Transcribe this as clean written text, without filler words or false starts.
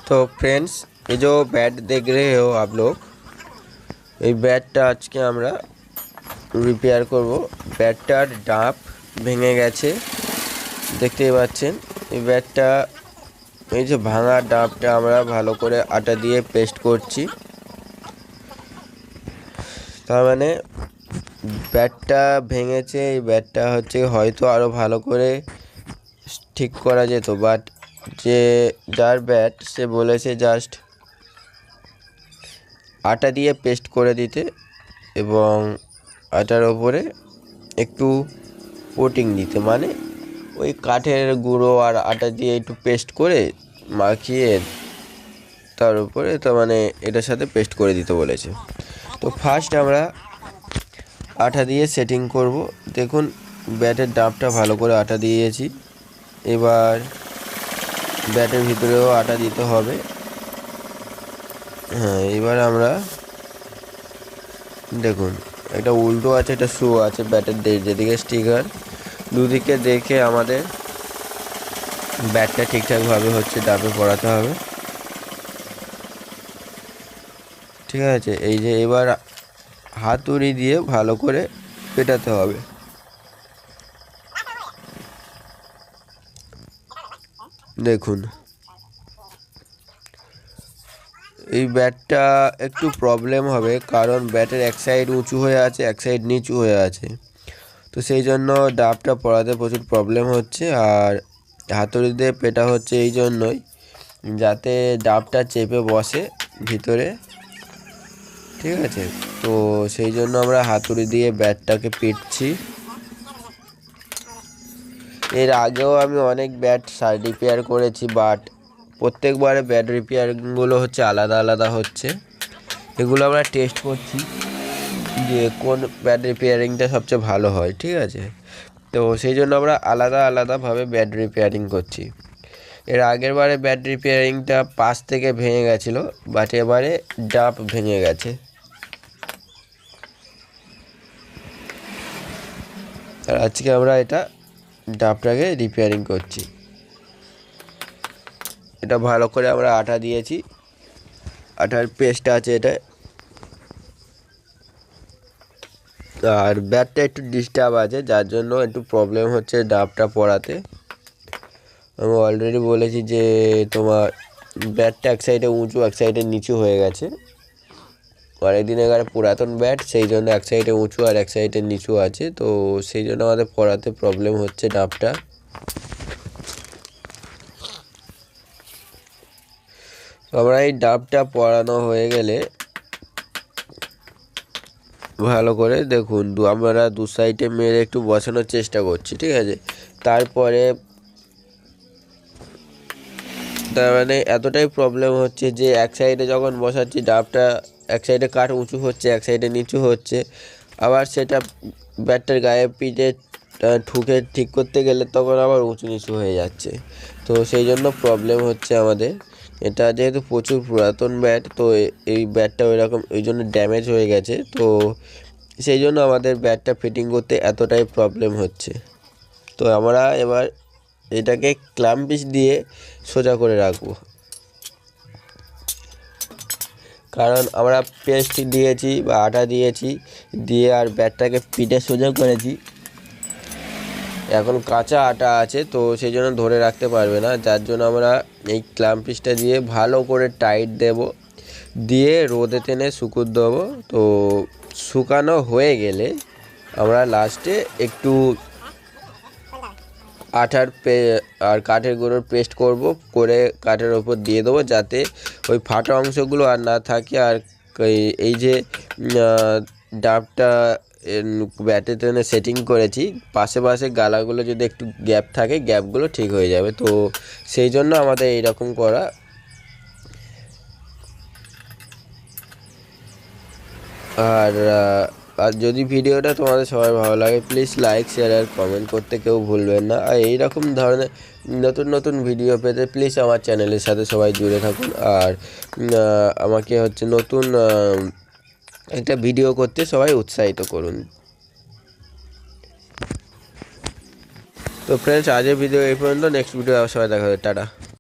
तो फ्रेंड्स, ये जो बैट देख रहे हो आप लोग, এই ব্যাটটা আজকে আমরা রিপেয়ার করব। ব্যাটটার ডাব ভেঙে গেছে, দেখতেই পাচ্ছেন। এই ব্যাটটা, এই যে ভাঙা ডাবটা আমরা ভালো করে আটা দিয়ে পেস্ট করছি। তার মানে ব্যাটটা ভেঙেছে। এই ব্যাটটা হচ্ছে হয়তো আরও ভালো করে ঠিক করা যেত, বাট যার ব্যাট সে বলেছে জাস্ট আটা দিয়ে পেস্ট করে দিতে এবং আটার ওপরে একটু কোটিং দিতে, মানে ওই কাঠের গুঁড়ো আর আটা দিয়ে একটু পেস্ট করে মাখিয়ে তার উপরে, তো মানে এটার সাথে পেস্ট করে দিতে বলেছে। তো ফার্স্ট আমরা আটা দিয়ে সেটিং করব। দেখুন ব্যাটের ডাবটা ভালো করে আটা দিয়েছি, এবার ব্যাটের ভিতরেও আটা দিতে হবে। হ্যাঁ, এবার আমরা দেখুন একটা উল্টো আছে, একটা শো আছে ব্যাটের যেদিকে স্টিকার, দুদিকে দেখে আমাদের ব্যাটটা ঠিকঠাকভাবে হচ্ছে ডাবে পড়াতে হবে। ঠিক আছে, এই যে এবার হাতুড়ি দিয়ে ভালো করে পেটাতে হবে। দেখুন এই ব্যাটটা একটু প্রবলেম হবে, কারণ ব্যাটের এক সাইড উঁচু হয়ে আছে, এক সাইড নিচু হয়ে আছে, তো সেই জন্য ডাবটা পড়াতে প্রচুর প্রবলেম হচ্ছে। আর হাতুড়ি দিয়ে পেটা হচ্ছে এই জন্যই যাতে ডাবটা চেপে বসে ভিতরে। ঠিক আছে, তো সেই জন্য আমরা হাতুড়ি দিয়ে ব্যাটটাকে পিটছি। এর আগেও আমি অনেক ব্যাট রিপেয়ার করেছি, বাট প্রত্যেকবারে ব্যাট রিপেয়ারিংগুলো হচ্ছে আলাদা আলাদা হচ্ছে। এগুলো আমরা টেস্ট করছি যে কোন ব্যাট রিপেয়ারিংটা সবচেয়ে ভালো হয়। ঠিক আছে, তো সেই জন্য আমরা আলাদা আলাদাভাবে ব্যাট রিপেয়ারিং করছি। এর আগের বারে ব্যাট রিপেয়ারিংটা পাশ থেকে ভেঙে গেছিলো, বাট এবারে ডাব ভেঙে গেছে। আর আজকে আমরা এটা ডাবটাকে রিপেয়ারিং করছি। এটা ভালো করে আমরা আটা দিয়েছি, আটার পেস্ট আছে এটা। আর ব্যাটটা একটু ডিস্টার্ব আছে, যার জন্য একটু প্রবলেম হচ্ছে ডাবটা পড়াতে। আমি অলরেডি বলেছি যে তোমার ব্যাটটা এক সাইডে উঁচু এক সাইডে নিচু হয়ে গেছে। অনেকদিন আগে পুরাতন ব্যাট, সেই জন্য এক সাইডে উঁচু আর এক সাইডে নিচু আছে, তো সেই জন্য আমাদের পড়াতে প্রবলেম হচ্ছে ডাবটা। আমরা এই ডাবটা পড়ানো হয়ে গেলে ভালো করে দেখুন আমরা দু সাইডে মেরে একটু বসানোর চেষ্টা করছি। ঠিক আছে, তারপরে তার মানে এতটাই প্রবলেম হচ্ছে যে এক সাইডে যখন বসাচ্ছি ডাবটা এক সাইডে কাঠ উঁচু হচ্ছে এক সাইডে নিচু হচ্ছে, আবার সেটা ব্যাটটার গায়ে পিঠে ঠুকে ঠিক করতে গেলে তখন আবার উঁচু নিচু হয়ে যাচ্ছে। তো সেই জন্য প্রবলেম হচ্ছে আমাদের। এটা যেহেতু প্রচুর পুরাতন ব্যাট, তো এই ব্যাটটা ওইরকম ওই জন্য ড্যামেজ হয়ে গেছে, তো সেই জন্য আমাদের ব্যাটটা ফিটিং করতে এতটাই প্রবলেম হচ্ছে। তো আমরা এবার এটাকে ক্লাম্প পিস দিয়ে সোজা করে রাখবো, কারণ আমরা পেস্ট দিয়েছি বা আটা দিয়েছি দিয়ে আর ব্যাটটাকে পিঠে সোজা করেছি। এখন কাঁচা আটা আছে, তো সেই জন্য ধরে রাখতে পারবে না, যার জন্য আমরা এই ক্লাম্প পিসটা দিয়ে ভালো করে টাইট দেব, দিয়ে রোদে টেনে শুকুর দেবো। তো শুকানো হয়ে গেলে আমরা লাস্টে একটু আর কাঠের গুঁড়োর পেস্ট করে কাঠের ওপর দিয়ে দেবো, যাতে ওই ফাটা অংশগুলো আর না থাকে। আর এই যে ডাবটা ব্যাটে টেনে সেটিং করেছি, পাশে পাশে গালাগুলো যদি একটু গ্যাপ থাকে গ্যাপগুলো ঠিক হয়ে যাবে, তো সেই জন্য আমাদের এইরকম করা। আর আর যদি ভিডিওটা তোমাদের সবাই ভালো লাগে, প্লিজ লাইক শেয়ার আর কমেন্ট করতে কেউ ভুলবেন না। আর এইরকম ধরনের নতুন নতুন ভিডিও পেতে প্লিজ আমার চ্যানেলের সাথে সবাই জুড়ে থাকুন। আর আমাকে হচ্ছে নতুন একটা ভিডিও করতে সবাই উৎসাহিত করুন। তো ফ্রেন্ডস, আজকের ভিডিও এই পর্যন্ত। নেক্সট ভিডিও সবাই দেখা হবে। টাটা।